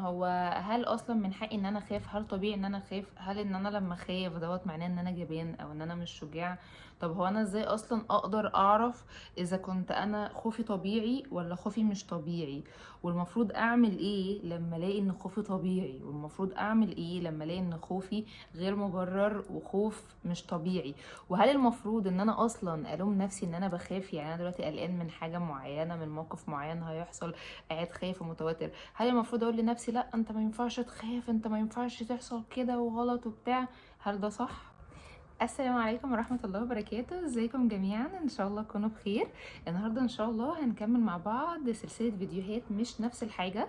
هو هل اصلا من حقي ان انا اخاف؟ هل طبيعي ان انا اخاف؟ هل ان انا لما اخاف دوت معناه ان انا جبان او ان انا مش شجاع؟ طب هو انا ازاي اصلا اقدر اعرف اذا كنت انا خوفي طبيعي ولا خوفي مش طبيعي؟ والمفروض اعمل ايه لما الاقي ان خوفي طبيعي؟ والمفروض اعمل ايه لما الاقي ان خوفي غير مبرر وخوف مش طبيعي؟ وهل المفروض ان انا اصلا الوم نفسي ان انا بخاف؟ يعني انا دلوقتي قلقان من حاجه معينه، من موقف معين هيحصل، قاعد خايف ومتوتر، هل المفروض اقول لنفسي لا انت ما ينفعش تخاف، انت ما ينفعش تحصل كده وغلط وبتاع؟ هل ده صح؟ السلام عليكم ورحمة الله وبركاته، ازيكم جميعا؟ ان شاء الله تكونوا بخير. النهاردة ان شاء الله هنكمل مع بعض سلسلة فيديوهات مش نفس الحاجة.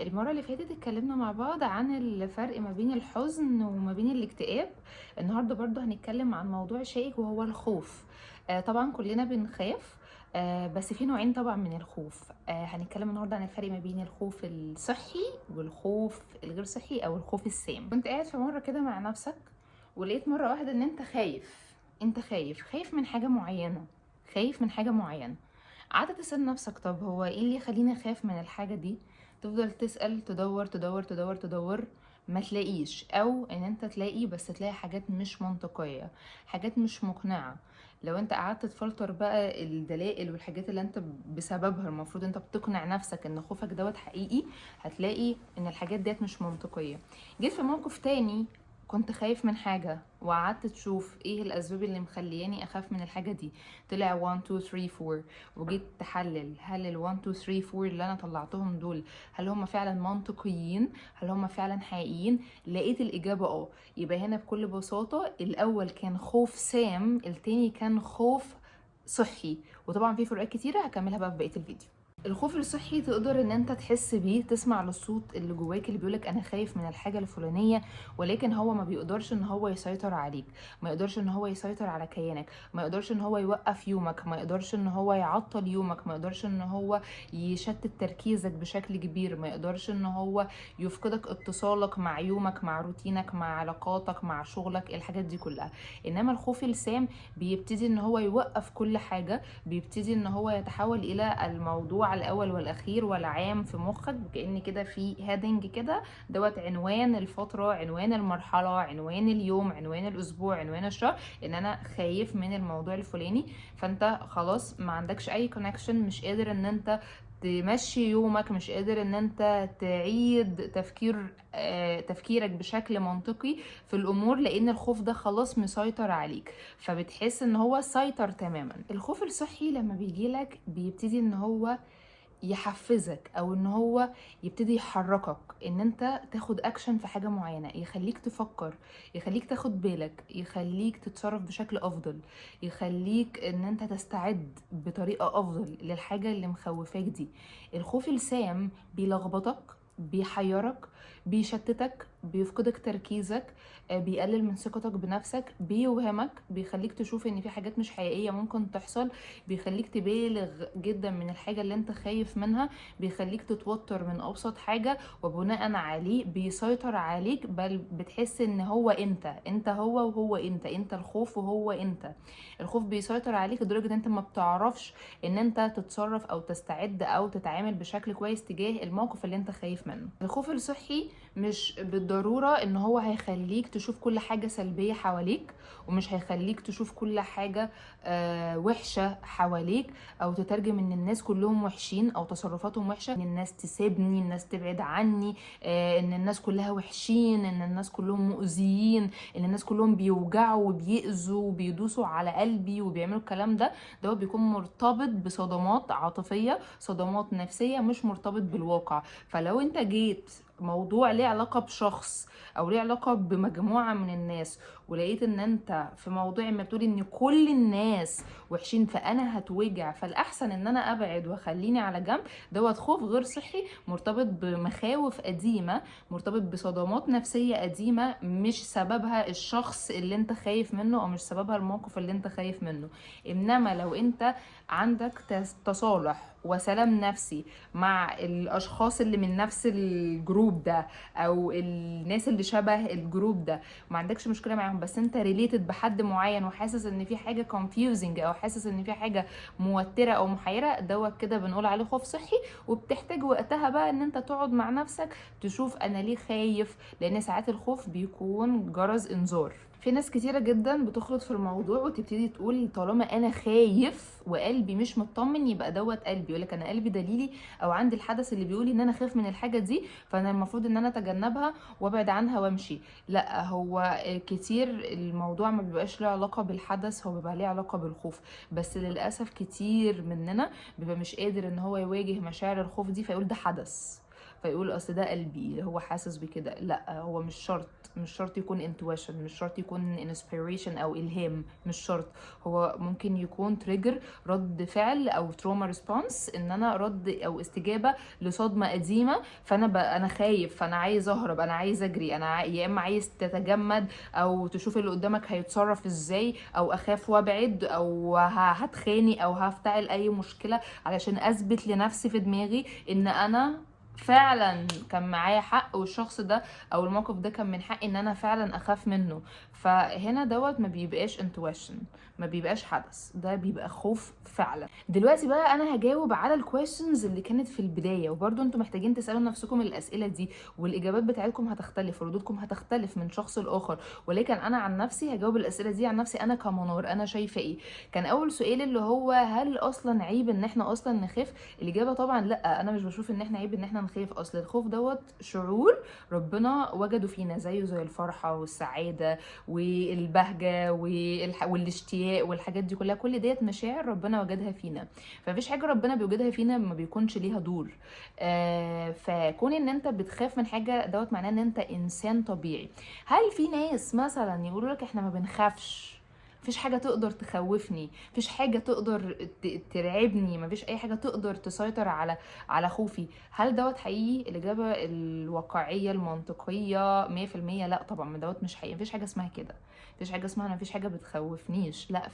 المرة اللي فاتت اتكلمنا مع بعض عن الفرق ما بين الحزن وما بين الاكتئاب. النهاردة برضو هنتكلم عن موضوع شائك وهو الخوف. طبعا كلنا بنخاف، بس في نوعين طبعا من الخوف. هنتكلم النهارده عن الفرق ما بين الخوف الصحي والخوف الغير صحي او الخوف السام. كنت قاعد في مره كده مع نفسك ولقيت مره واحده ان انت خايف، خايف من حاجه معينه، خايف من حاجه معينه. قعدت تسأل نفسك طب هو ايه اللي يخليني اخاف من الحاجه دي؟ تفضل تسأل، تدور تدور تدور تدور، ما تلاقيش، او ان انت تلاقي بس تلاقي حاجات مش منطقيه، حاجات مش مقنعه. لو انت قعدت تفلتر بقى الدلائل والحاجات اللي انت بسببها المفروض انت بتقنع نفسك ان خوفك دوت حقيقي، هتلاقي ان الحاجات ديت مش منطقية. جيت في موقف تاني كنت خايف من حاجة وقعدت تشوف ايه الاسباب اللي مخلياني اخاف من الحاجة دي، طلع 1 2 3 4. وجيت تحلل هل ال 1 2 3 4 اللي انا طلعتهم دول هل هم فعلا منطقيين، هل هم فعلا حقيقيين؟ لقيت الاجابة يبقى هنا بكل بساطة الأول كان خوف سام، التاني كان خوف صحي. وطبعا في فروقات كتيرة هكملها بقى في بقية الفيديو. الخوف الصحي تقدر ان انت تحس بيه، تسمع للصوت اللي جواك اللي بيقولك انا خايف من الحاجه الفلانيه، ولكن هو ما بيقدرش ان هو يسيطر عليك، ما يقدرش ان هو يسيطر على كيانك، ما يقدرش ان هو يوقف يومك، ما يقدرش ان هو يعطل يومك، ما يقدرش ان هو يشتت تركيزك بشكل كبير، ما يقدرش ان هو يفقدك اتصالك مع يومك، مع روتينك، مع علاقاتك، مع شغلك، الحاجات دي كلها. انما الخوف السام بيبتدي ان هو يوقف كل حاجه، بيبتدي ان هو يتحول الى الموضوع الاول والاخير والعام في مخك، كأن كده في هيدنج كده، دوت عنوان الفتره، عنوان المرحله، عنوان اليوم، عنوان الاسبوع، عنوان الشهر، ان انا خايف من الموضوع الفلاني. فانت خلاص ما عندكش اي كونكشن، مش قادر ان انت تمشي يومك، مش قادر ان انت تعيد تفكيرك بشكل منطقي في الامور، لان الخوف ده خلاص مسيطر عليك، فبتحس ان هو سيطر تماما. الخوف الصحي لما بيجيلك بيبتدي ان هو يحفزك او ان هو يبتدي يحركك ان انت تاخد اكشن في حاجة معينة، يخليك تفكر، يخليك تاخد بالك، يخليك تتصرف بشكل افضل، يخليك ان انت تستعد بطريقة افضل للحاجة اللي مخوفاك دي. الخوف السام بيلخبطك، بيحيرك، بيشتتك، بيفقدك تركيزك، بيقلل من ثقتك بنفسك، بيوهمك، بيخليك تشوف ان في حاجات مش حقيقية ممكن تحصل، بيخليك تبالغ جدا من الحاجة اللي انت خايف منها، بيخليك تتوتر من ابسط حاجة، وبناء عليه بيسيطر عليك، بل بتحس ان هو انت هو وهو انت الخوف وهو انت. الخوف بيسيطر عليك لدرجة ان انت ما بتعرفش ان انت تتصرف او تستعد او تتعامل بشكل كويس تجاه الموقف اللي انت خايف منه. الخوف الصحي مش بالضرورة ان هو هيخليك تشوف كل حاجة سلبية حواليك، ومش هيخليك تشوف كل حاجة وحشة حواليك، او تترجم ان الناس كلهم وحشين او تصرفاتهم وحشة، ان الناس تسيبني، الناس تبعد عني، ان الناس كلها وحشين، ان الناس كلهم مؤذيين، ان الناس كلهم بيوجعوا وبيأذوا وبيدوسوا على قلبي وبيعملوا الكلام ده. ده بيكون مرتبط بصدمات عاطفية، صدمات نفسية، مش مرتبط بالواقع. فلو انت جيت موضوع ليه علاقة بشخص او ليه علاقة بمجموعة من الناس، ولقيت ان انت في موضوع ما بتقولي ان كل الناس وحشين فانا هتوجع، فالاحسن ان انا ابعد واخليني على جنب، دوت خوف غير صحي، مرتبط بمخاوف قديمة، مرتبط بصدمات نفسية قديمة، مش سببها الشخص اللي انت خايف منه او مش سببها الموقف اللي انت خايف منه. انما لو انت عندك تصالح وسلام نفسي مع الاشخاص اللي من نفس الجروب الجروب ده او الناس اللي شبه الجروب ده، ما عندكش مشكله معاهم، بس انت ريليتد بحد معين وحاسس ان في حاجه confusing او حاسس ان في حاجه موتره او محيره، دوت كده بنقول عليه خوف صحي. وبتحتاج وقتها بقى ان انت تقعد مع نفسك تشوف انا ليه خايف، لان ساعات الخوف بيكون جرس انذار. في ناس كتيرة جدا بتخلط في الموضوع وتبتدي تقول طالما انا خايف وقلبي مش مطمن يبقى دوت قلبي، يقولك انا قلبي دليلي او عندي الحدث اللي بيقولي ان انا خايف من الحاجة دي، فانا المفروض ان انا اتجنبها وابعد عنها وامشي. لا، هو كتير الموضوع ما بيبقاش له علاقة بالحدث، هو بيبقى ليه علاقة بالخوف. بس للأسف كتير مننا بيبقى مش قادر ان هو يواجه مشاعر الخوف دي، فيقول ده حدث، فيقول اصل ده قلبي هو حاسس بكده. لا، هو مش شرط يكون انتويشن، مش شرط يكون انسبيريشن او الهام، مش شرط. هو ممكن يكون تريجر، رد فعل او تروما ريسبونس، ان انا رد او استجابه لصدمه قديمه، فانا انا خايف، فانا عايز اهرب، انا عايز اجري، انا يا اما عايز تتجمد او تشوف اللي قدامك هيتصرف ازاي، او اخاف وابعد، او هتخاني او هفتعل اي مشكله علشان اثبت لنفسي في دماغي ان انا فعلا كان معايا حق، والشخص ده او الموقف ده كان من حقي ان انا فعلا اخاف منه. فهنا دوت ما بيبقاش انتويشن، ما بيبقاش حدث، ده بيبقى خوف فعلا. دلوقتي بقى انا هجاوب على الكويشنز اللي كانت في البدايه، وبرده انتوا محتاجين تسالوا نفسكم الاسئله دي، والاجابات بتاعتكم هتختلف، ردودكم هتختلف من شخص لاخر، ولكن انا عن نفسي هجاوب الاسئله دي عن نفسي انا كمنار، انا شايفه ايه. كان اول سؤال اللي هو هل اصلا عيب ان احنا اصلا نخاف؟ الاجابه طبعا لا، انا مش بشوف ان احنا عيب ان احنا نخاف. اصل الخوف دوت شعور ربنا وجده فينا، زيه زي الفرحه والسعاده والبهجه والاشتياق والحاجات دي كلها، كل ديت مشاعر ربنا وجدها فينا، فمفيش حاجه ربنا بيوجدها فينا ما بيكونش ليها دور. فكون ان انت بتخاف من حاجه دوت معناه ان انت انسان طبيعي. هل في ناس مثلا يقولوا لك احنا ما بنخافش، مفيش حاجه تقدر تخوفني، مفيش حاجه تقدر ترعبني، مفيش اي حاجه تقدر تسيطر على خوفي؟ هل دوت حقيقي؟ الاجابه الواقعيه المنطقيه 100% لا طبعا، ما دوت مش حقيقي. مفيش حاجه اسمها كده، مفيش حاجه اسمها مفيش حاجه بتخوفنيش، لا،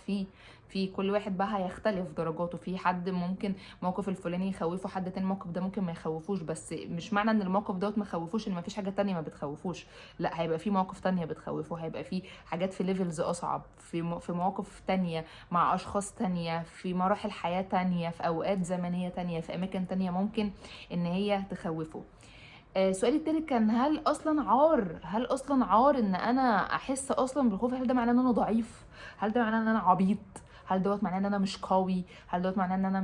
في كل واحد بقى هيختلف درجاته. في حد ممكن موقف الفلاني يخوفه، حد تاني الموقف ده ممكن ما يخوفوش، بس مش معنى ان الموقف دوت ما خوفوش ان مفيش حاجه تانية ما بتخوفوش، لا، هيبقى في مواقف تانية بتخوفه، هيبقى في حاجات في ليفلز اصعب، في مواقف تانية مع اشخاص تانية، في مراحل حياه تانية، في اوقات زمنيه تانية، في اماكن تانية ممكن ان هي تخوفه. السؤال التالت كان هل اصلا عار ان انا احس اصلا بالخوف؟ هل ده معناه ان انا ضعيف؟ هل ده معناه ان انا عبيط؟ هل دوت معناه ان انا مش قوي؟ هل دوت معناه ان انا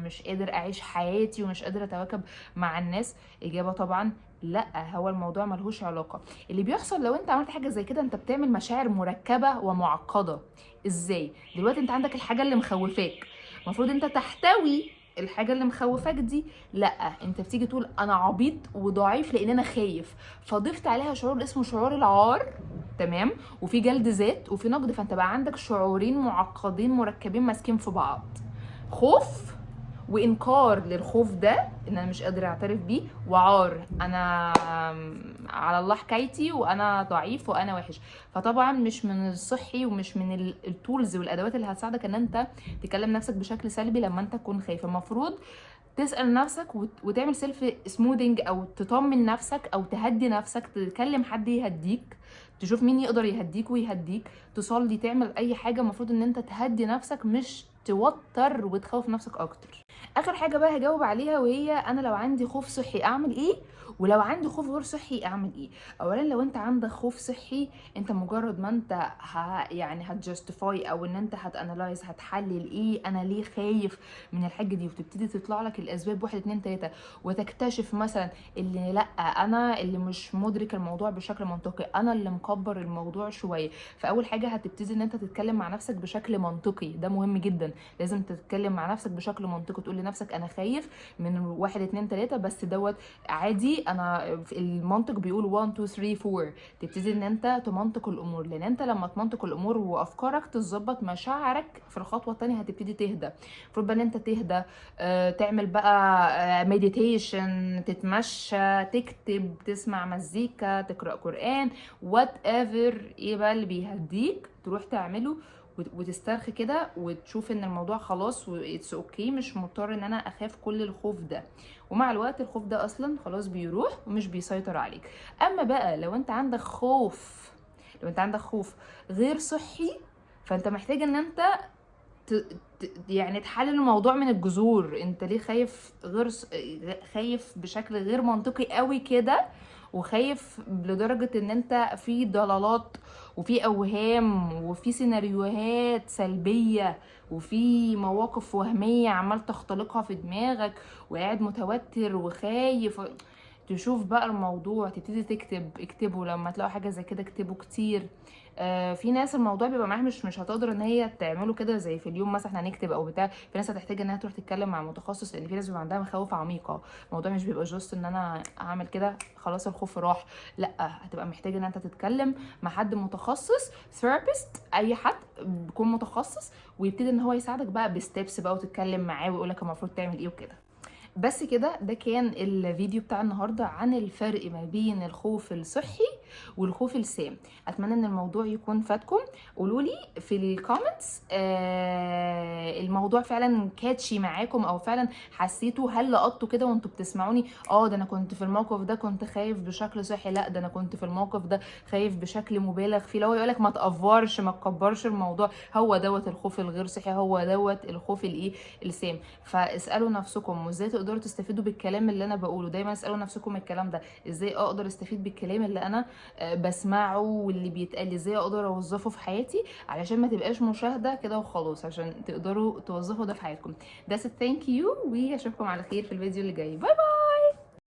مش قادر اعيش حياتي ومش قادر اتواكب مع الناس؟ اجابه طبعا لا، هو الموضوع ملهوش علاقه. اللي بيحصل لو انت عملت حاجه زي كده، انت بتعمل مشاعر مركبه ومعقده. ازاي؟ دلوقتي انت عندك الحاجه اللي مخوفاك، المفروض انت تحتوي الحاجه اللي مخوفاك دي. لا، انت بتيجي تقول انا عبيط وضعيف لان انا خايف، فضفت عليها شعور اسمه شعور العار، تمام، وفي جلد ذات وفي نقد، فانت بقى عندك شعورين معقدين مركبين ماسكين في بعض، خوف وانكار للخوف ده ان انا مش قادر اعترف بيه، وعار انا على الله حكايتي وانا ضعيف وانا وحش. فطبعا مش من الصحي ومش من التولز والادوات اللي هتساعدك ان انت تكلم نفسك بشكل سلبي لما انت تكون خايف. المفروض تسأل نفسك وتعمل سيلف سموذنج، او تطمن نفسك او تهدي نفسك، تكلم حد يهديك، تشوف مين يقدر يهديك ويهديك، تصلي، تعمل اي حاجه. المفروض ان انت تهدي نفسك مش توتر وتخوف نفسك اكتر. اخر حاجه بقى هجاوب عليها، وهي انا لو عندي خوف صحي اعمل ايه، ولو عندي خوف غير صحي اعمل ايه. اولا لو انت عندك خوف صحي، انت مجرد ما انت يعني هتجستيفاي او ان انت هتانلايز، هتحلل ايه انا ليه خايف من الحاجه دي، وتبتدي تطلع لك الاسباب 1 2 3، وتكتشف مثلا اللي لا، انا اللي مش مدرك الموضوع بشكل منطقي، انا اللي مكبر الموضوع شويه. فاول حاجه هتبتدي ان انت تتكلم مع نفسك بشكل منطقي، ده مهم جدا، لازم تتكلم مع نفسك بشكل منطقي، تقول لنفسك انا خايف من 1 2 3، بس دوت عادي، انا المنطق بيقول 1 2 3 4. تبتدي ان انت تمنطق الامور، لان انت لما تمنطق الامور وافكارك تظبط، مشاعرك في الخطوه الثانيه هتبتدي تهدى. المفروض بقى ان انت تهدى، تعمل بقى مديتيشن، تتمشى، تكتب، تسمع مزيكا، تقرا قران، وات ايفر ايه بقى اللي بيهديك تروح تعمله، وتسترخي كده وتشوف ان الموضوع خلاص واتس اوكي، مش مضطر ان انا اخاف كل الخوف ده. ومع الوقت الخوف ده اصلا خلاص بيروح ومش بيسيطر عليك. اما بقى لو انت عندك خوف، غير صحي، فانت محتاج ان انت يعني تحلل الموضوع من الجذور. انت ليه خايف خايف بشكل غير منطقي قوي كده، وخايف لدرجة ان انت في ضلالات وفي اوهام وفي سيناريوهات سلبية وفي مواقف وهمية عمال تختلقها في دماغك، وقاعد متوتر وخايف. تشوف بقى الموضوع، تبتدي اكتبه لما تلاقوا حاجة زي كده، اكتبوا كتير. في ناس الموضوع بيبقى معاها مش هتقدر ان هي تعمله كده زي في اليوم مثلا احنا هنكتب او بتاع. في ناس هتحتاج انها تروح تتكلم مع متخصص، لان في ناس بيبقى عندها مخاوف عميقه. الموضوع مش بيبقى جوست ان انا اعمل كده خلاص الخوف راح، لا، هتبقى محتاج ان انت تتكلم مع حد متخصص، ثيرابيست، اي حد بيكون متخصص، ويبتدي ان هو يساعدك بقى بستبس بقى، وتتكلم معاه ويقولك المفروض تعمل ايه وكده. بس كده، ده كان الفيديو بتاع النهارده عن الفرق ما بين الخوف الصحي والخوف السام. اتمنى ان الموضوع يكون فاتكم. قولوا لي في الكومنتس الموضوع فعلا كاتشي معاكم، او فعلا حسيتوا، هل لقطتوا كده وانتوا بتسمعوني ده انا كنت في الموقف ده كنت خايف بشكل صحي، لا ده انا كنت في الموقف ده خايف بشكل مبالغ فيه. لو يقولك ما تأفورش، ما تكبرش الموضوع، هو دوت الخوف الغير صحي، هو دوت الخوف السام. فاسالوا نفسكم، وازاي تقدروا تستفيدوا بالكلام اللي انا بقوله. دايما اسالوا نفسكم الكلام ده، ازاي اقدر استفيد بالكلام اللي انا بسمعه واللي بيتقال، ازاي اقدر اوظفه في حياتي علشان ما تبقاش مشاهده كده وخلاص، عشان تقدروا توظفوا ده في حياتكم. That's it, thank you، واشوفكم على خير في الفيديو اللي جاي. باي باي.